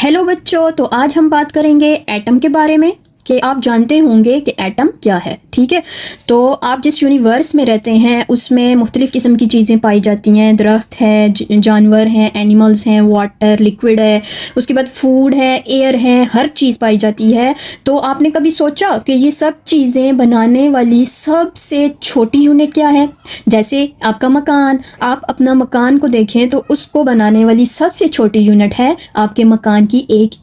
Hello बच्चों, तो आज हम बात करेंगे एटम के बारे में कि आप जानते होंगे कि एटम क्या है। ठीक है, तो आप जिस यूनिवर्स में रहते हैं उसमें मुख्तलिफ़ किस्म की चीज़ें पाई जाती हैं। दरख्त है, जानवर हैं, एनिमल्स हैं, वाटर, लिक्विड है, उसके बाद फूड है, एयर है, हर चीज़ पाई जाती है। तो आपने कभी सोचा कि ये सब चीज़ें बनाने वाली सबसे छोटी यूनिट क्या है? जैसे आपका मकान, आप अपना मकान को देखें तो उसको बनाने वाली सबसे छोटी यूनिट है आपके मकान की एक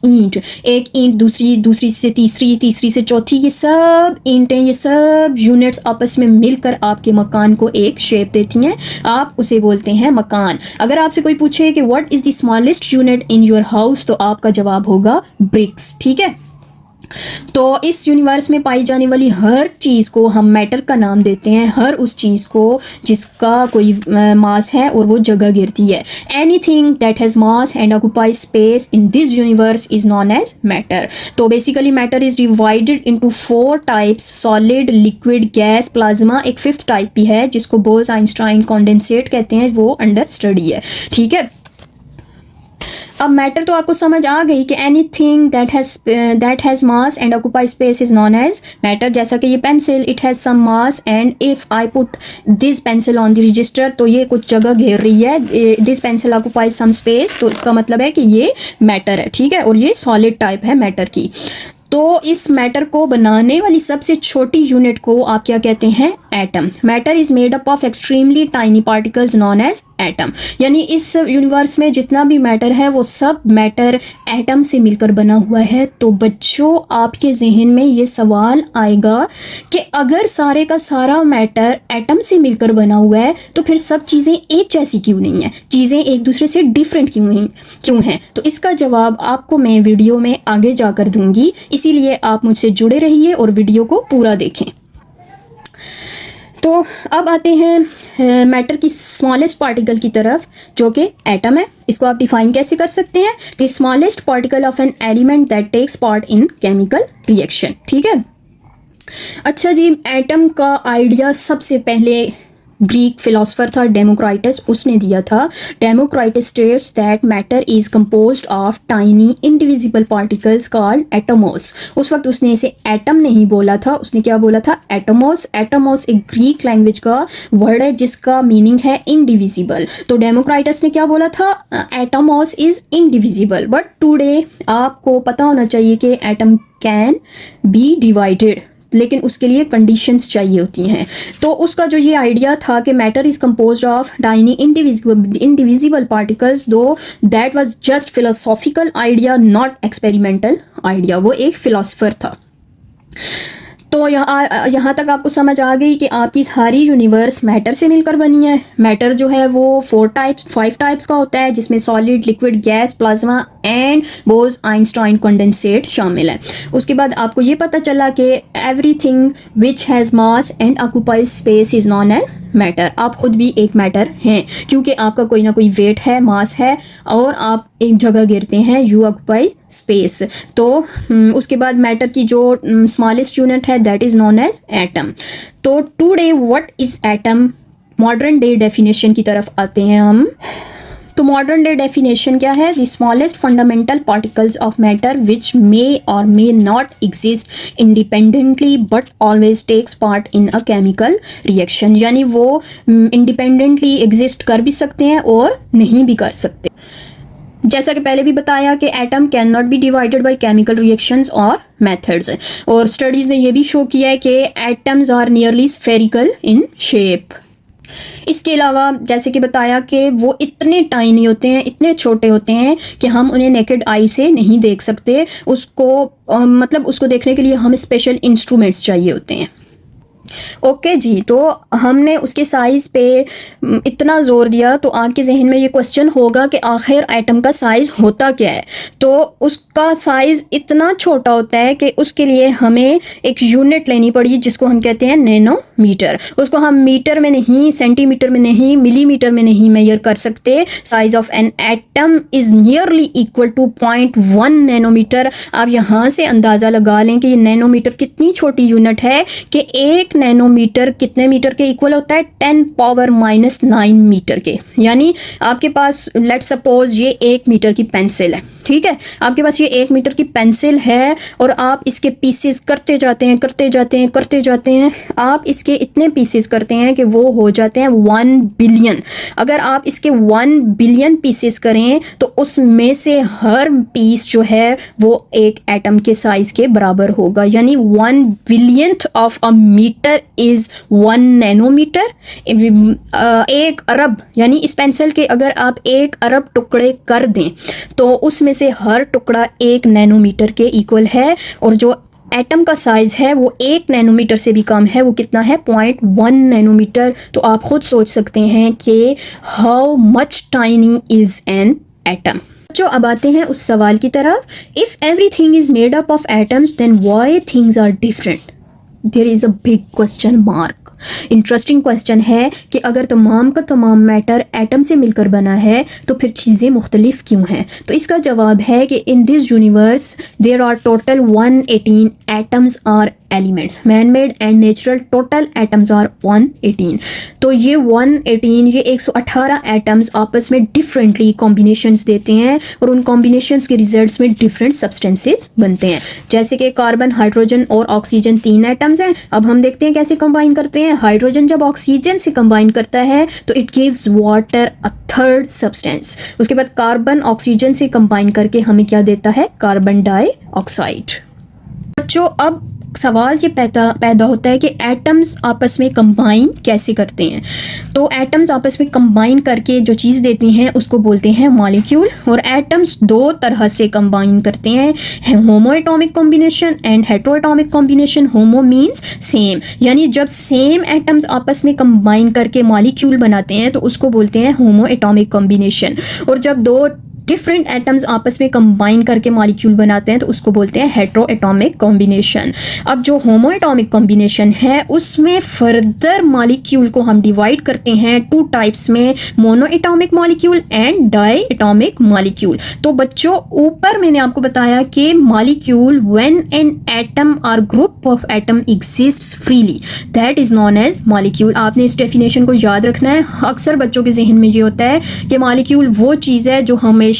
ईंट दूसरी से तीसरी से चौथी, ये सब ईंटें, ये सब यूनिट्स आपस में मिलकर आपके मकान को एक शेप देती हैं। आप उसे बोलते हैं मकान। अगर आपसे कोई पूछे कि what is the smallest unit in your house, तो आपका जवाब होगा ब्रिक्स। ठीक है, तो इस यूनिवर्स में पाई जाने वाली हर चीज़ को हम मैटर का नाम देते हैं, हर उस चीज़ को जिसका कोई मास है और वो जगह गिरती है। Anything that has mass and occupies space in this universe is known as matter. तो basically matter is divided into 4 types: solid, liquid, gas, plasma. एक 5th टाइप भी है जिसको बोस आइंस्टाइन कॉन्डेंसेट कहते हैं, वो अंडर स्टडी है। ठीक है, अब मैटर तो आपको समझ आ गई कि anything that has mass and occupy space is known as matter. जैसा कि ये pencil, it has some mass and if I put this pencil on the register, तो ये कुछ जगह घेर रही है। This pencil occupies some space, तो इसका मतलब है कि ये मैटर है। ठीक है, और ये सॉलिड टाइप है मैटर की। तो इस मैटर को बनाने वाली सबसे छोटी यूनिट को आप क्या कहते हैं? Atom. Matter is made up of extremely tiny particles known as atom. यानी इस यूनिवर्स में जितना भी मैटर है वो सब मैटर एटम से मिलकर बना हुआ है। तो बच्चों, आपके जहन में ये सवाल आएगा कि अगर सारे का सारा मैटर एटम से मिलकर बना हुआ है तो फिर सब चीज़ें एक जैसी क्यों नहीं है? चीज़ें एक दूसरे से डिफरेंट क्यों हैं? तो इसका जवाब आपको मैं वीडियो में आगे जाकर दूंगी, इसीलिए आप मुझसे जुड़े रहिए और वीडियो को पूरा देखें। तो अब आते हैं मैटर की स्मॉलेस्ट पार्टिकल की तरफ, जो कि एटम है। इसको आप डिफाइन कैसे कर सकते हैं? The smallest particle of an element that takes part in chemical reaction. ठीक है, अच्छा जी, एटम का आइडिया सबसे पहले ग्रीक फिलोसफर था डेमोक्राइटस, उसने दिया था। Democritus states that matter is composed of tiny indivisible particles called atomos. उस वक्त उसने इसे एटम नहीं बोला था, उसने क्या बोला था? एटमोस। एटमोस एक ग्रीक लैंग्वेज का वर्ड है जिसका मीनिंग है इंडिविजिबल। तो डेमोक्राइटस ने क्या बोला था? Atmos is indivisible. But today आपको पता होना चाहिए कि एटम कैन बी डिवाइडेड, लेकिन उसके लिए कंडीशंस चाहिए होती हैं। तो उसका जो ये आइडिया था कि matter is composed of tiny indivisible particles, though that was just philosophical idea, not experimental idea. वो एक फिलोसफर था। तो यहाँ तक आपको समझ आ गई कि आपकी सारी यूनिवर्स मैटर से मिलकर बनी है। मैटर जो है वो 5 टाइप्स का होता है, जिसमें solid, liquid, gas, plasma and Bose Einstein condensate शामिल है। उसके बाद आपको ये पता चला कि everything which has mass and occupies space is known as matter. आप खुद भी एक मैटर हैं, क्योंकि आपका कोई ना कोई वेट है, मास है, और आप एक जगह गिरते हैं, यू ऑक्यूपाई स्पेस। तो उसके बाद मैटर की जो स्मॉलेस्ट यूनिट है that is known as atom. तो today what is atom? Modern day definition की तरफ आते हैं हम। तो मॉडर्न डे डेफिनेशन क्या है? The smallest fundamental particles of matter which may or may not exist independently but always takes part in a chemical reaction. यानी वो इंडिपेंडेंटली एग्जिस्ट कर भी सकते हैं और नहीं भी कर सकते। जैसा कि पहले भी बताया कि atom can not be divided by chemical reactions और मेथड्स, और स्टडीज़ ने यह भी शो किया है कि atoms are nearly spherical in shape. इसके अलावा जैसे कि बताया कि वो इतने टाइनी होते हैं, इतने छोटे होते हैं कि हम उन्हें नेकेड आई से नहीं देख सकते। उसको देखने के लिए हमें स्पेशल इंस्ट्रूमेंट्स चाहिए होते हैं। ओके जी, तो हमने उसके साइज़ पे इतना ज़ोर दिया, तो आपके जहन में ये क्वेश्चन होगा कि आखिर एटम का साइज़ होता क्या है? तो उसका साइज़ इतना छोटा होता है कि उसके लिए हमें एक यूनिट लेनी पड़ी जिसको हम कहते हैं नैनोमीटर। उसको हम मीटर में नहीं, सेंटीमीटर में नहीं, मिलीमीटर में नहीं मेजर कर सकते। Size of an atom is nearly equal to 0.1 nanometre. आप यहाँ से अंदाज़ा लगा लें कि ये नैनोमीटर कितनी छोटी यूनिट है कि 1 नैनोमीटर कितने मीटर के इक्वल होता है? 10⁻⁹ मीटर के। यानी आपके पास लेट सपोज ये 1 मीटर की पेंसिल है, ठीक है, आपके पास ये 1 मीटर की पेंसिल है और आप इसके पीसेस करते जाते हैं करते जाते हैं करते जाते हैं, आप इसके इतने पीसेस करते हैं कि वो हो जाते हैं 1 बिलियन। अगर आप इसके 1 बिलियन पीसेस करें तो उसमें से हर पीस जो है वो एक एटम के साइज के बराबर होगा। यानी 1 billionth of a metre is 1 nanometre. 1 अरब, यानी इस पेंसिल के अगर आप 1 अरब टुकड़े कर दें तो उसमें से हर टुकड़ा 1 नैनोमीटर के इक्वल है। और जो एटम का साइज है वो 1 नैनोमीटर से भी कम है, वो कितना है? 0.1 नैनोमीटर। तो आप खुद सोच सकते हैं कि how much tiny is an atom. जो अब आते हैं उस सवाल की तरफ, if everything is made up of atoms then why things are different? There is a big question mark. Interesting question है कि अगर तमाम का तमाम मैटर एटम से मिलकर बना है तो फिर चीज़ें मुख्तलिफ क्यों हैं? तो इसका जवाब है कि in this universe there are total 118 atoms or elements, man made and natural total atoms are 118। तो ये 118 ये 118 एटम्स आपस में डिफरेंटली कॉम्बिनेशंस देते हैं और उन कॉम्बिनेशंस के रिजल्ट्स में डिफरेंट सब्सटेंसेस बनते हैं। जैसे कि कार्बन, हाइड्रोजन और ऑक्सीजन 3 एटम्स हैं। अब हम देखते हैं कैसे कंबाइन करते हैं। हाइड्रोजन जब ऑक्सीजन से कंबाइन करता है तो it gives water a third substance. उसके बाद कार्बन ऑक्सीजन से कंबाइन करके हमें क्या देता है? Carbon dioxide. बच्चों अब सवाल ये पैदा होता है कि एटम्स आपस में कंबाइन कैसे करते हैं। तो एटम्स आपस में कंबाइन करके जो चीज़ देती हैं उसको बोलते हैं मॉलिक्यूल। और एटम्स 2 तरह से कंबाइन करते हैं, होमो atomic combination and hetero atomic combination. Homo means same, यानी जब सेम एटम्स आपस में कंबाइन करके मॉलिक्यूल बनाते हैं तो उसको बोलते हैं होमो एटॉमिक कॉम्बिनेशन। और जब 2 डिफरेंट एटम्स आपस में कंबाइन करके मॉलिक्यूल बनाते हैं तो उसको बोलते हैं हेटेरो एटॉमिक कॉम्बिनेशन। अब जो होमो एटॉमिक कॉम्बिनेशन है उसमें फर्दर मॉलिक्यूल को हम डिवाइड करते हैं 2 टाइप्स में, mono atomic molecule and di atomic molecule. तो बच्चों ऊपर मैंने आपको बताया कि molecule when an atom or group of atom exists freely that is known as molecule. आपने इस डेफिनेशन को याद रखना है। अक्सर बच्चों के जहन में ये होता है कि मॉलिक्यूल वो चीज़ है जो हमेशा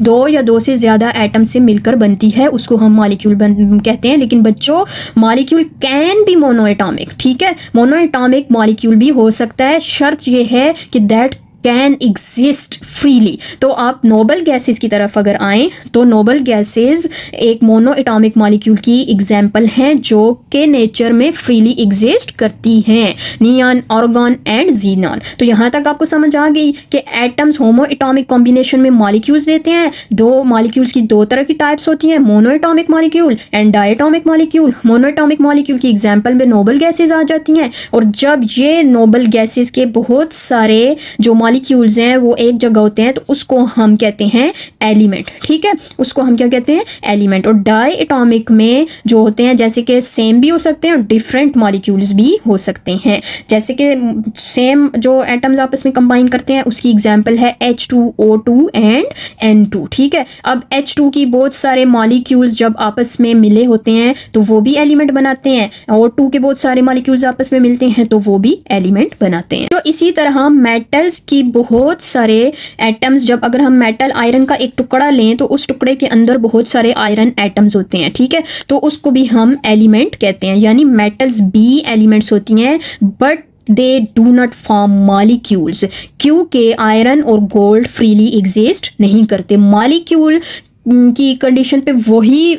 2 या 2 से ज़्यादा एटम से मिलकर बनती है, उसको हम मॉलिक्यूल कहते हैं। लेकिन बच्चों molecule can be mono atomic, ठीक है, मोनो एटॉमिक मॉलिक्यूल भी हो सकता है। शर्त ये है कि दैट कैन एग्जिस्ट फ्रीली। तो आप नोबल गैसेस की तरफ अगर आएँ तो नोबल गैसेस एक मोनो एटॉमिक मॉलिक्यूल की एग्जाम्पल हैं जो कि नेचर में फ्रीली एग्जिस्ट करती हैं, नियॉन, आर्गॉन एंड जीनॉन। तो यहाँ तक आपको समझ आ गई कि एटम्स होमो एटॉमिक कॉम्बिनेशन में मॉलिक्यूल्स देते हैं। 2 मॉलिक्यूल्स की 2 तरह की टाइप्स होती हैं, mono atomic molecule and diatomic molecule. Mono atomic molecule की एग्जाम्पल में नोबल गैसेज आ जाती हैं। और जब ये नोबल गैसेज के बहुत सारे जो मॉलिक्यूल्स हैं वो एक जगह होते हैं तो उसको हम कहते हैं एलिमेंट, ठीक है, उसको हम क्या कहते हैं? एलिमेंट। और डाई एटॉमिक में जो होते हैं जैसे कि सेम भी हो सकते हैं और डिफरेंट मॉलिक्यूल्स भी हो सकते हैं। जैसे कि सेम जो एटम्स आपस में कंबाइन करते हैं उसकी एग्जांपल है H2O2 एंड N2, ठीक है। अब H2 की बहुत सारे मॉलिक्यूल्स जब आपस में मिले होते हैं तो वो भी एलिमेंट बनाते हैं। O2 के बहुत सारे मॉलिक्यूल्स आपस में मिलते हैं तो वो भी एलिमेंट बनाते हैं। तो इसी तरह मेटल्स की बहुत सारे एटम्स, जब अगर हम मेटल आयरन का एक टुकड़ा लें तो उस टुकड़े के अंदर बहुत सारे आयरन एटम्स होते हैं, ठीक है, तो उसको भी हम एलिमेंट कहते हैं। यानी मेटल्स भी एलिमेंट्स होती हैं but they do not form molecules, क्योंकि आयरन और गोल्ड फ्रीली एग्जिस्ट नहीं करते। मॉलिक्यूल की कंडीशन पे वही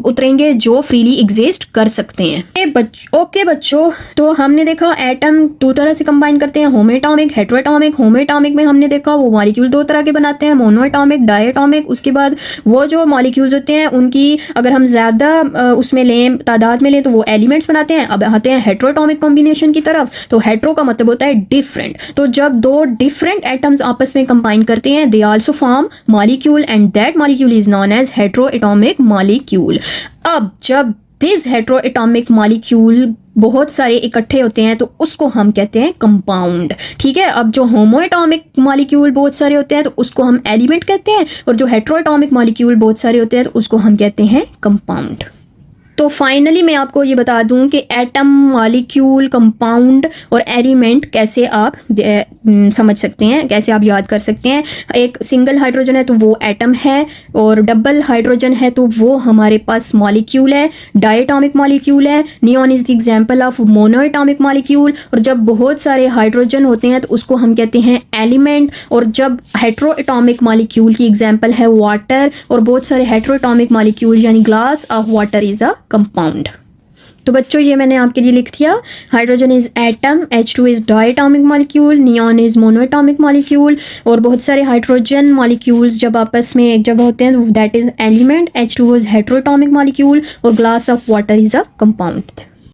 उतरेंगे जो फ्रीली एग्जिस्ट कर सकते हैं। ओके बच्चों, तो हमने देखा एटम 2 तरह से कंबाइन करते हैं, होमो एटॉमिक, हेटेरो एटॉमिक। होमो एटॉमिक में हमने देखा वो मॉलिक्यूल 2 तरह के बनाते हैं, मोनो एटॉमिक, डाई एटॉमिक। उसके बाद वो जो मॉलिक्यूल्स होते हैं उनकी अगर हम ज़्यादा उसमें लें, तादाद में लें, तो वो एलिमेंट्स बनाते हैं। अब आते हैं हेटेरो एटॉमिक कॉम्बिनेशन की तरफ, तो हेटेरो का मतलब होता है डिफरेंट। तो जब 2 डिफरेंट एटम्स आपस में कंबाइन करते हैं they also form molecule and that molecule is known as heteroatomic molecule। अब जब this heteroatomic molecule बहुत सारे इकट्ठे होते हैं तो उसको हम कहते हैं कंपाउंड, ठीक है। अब जो होमोएटॉमिक मॉलिक्यूल बहुत सारे होते हैं तो उसको हम एलिमेंट कहते हैं और जो हेटेरोएटॉमिक मॉलिक्यूल बहुत सारे होते हैं तो उसको हम कहते हैं कंपाउंड। तो फाइनली मैं आपको ये बता दूं कि एटम, मॉलिक्यूल, कंपाउंड और एलिमेंट कैसे आप समझ सकते हैं, कैसे आप याद कर सकते हैं। एक सिंगल हाइड्रोजन है तो वो एटम है, और डबल हाइड्रोजन है तो वो हमारे पास मॉलिक्यूल है, डायटोमिक मॉलिक्यूल है। Neon is the example of monoatomic molecule. और जब बहुत सारे हाइड्रोजन होते हैं तो उसको हम कहते हैं एलिमेंट। और जब हेट्रोएटॉमिक मॉलिक्यूल की एग्जांपल है वाटर, और बहुत सारे हेट्रोएटॉमिक मॉलिक्यूल यानी glass of water is a compound. तो बच्चों ये मैंने आपके लिए लिख दिया। Hydrogen is atom, H2 is diatomic molecule, neon is monoatomic molecule. और बहुत सारे हाइड्रोजन मॉलिक्यूल्स जब आपस में एक जगह होते हैं that is element, H2 is heteroatomic molecule, और glass of water is a compound.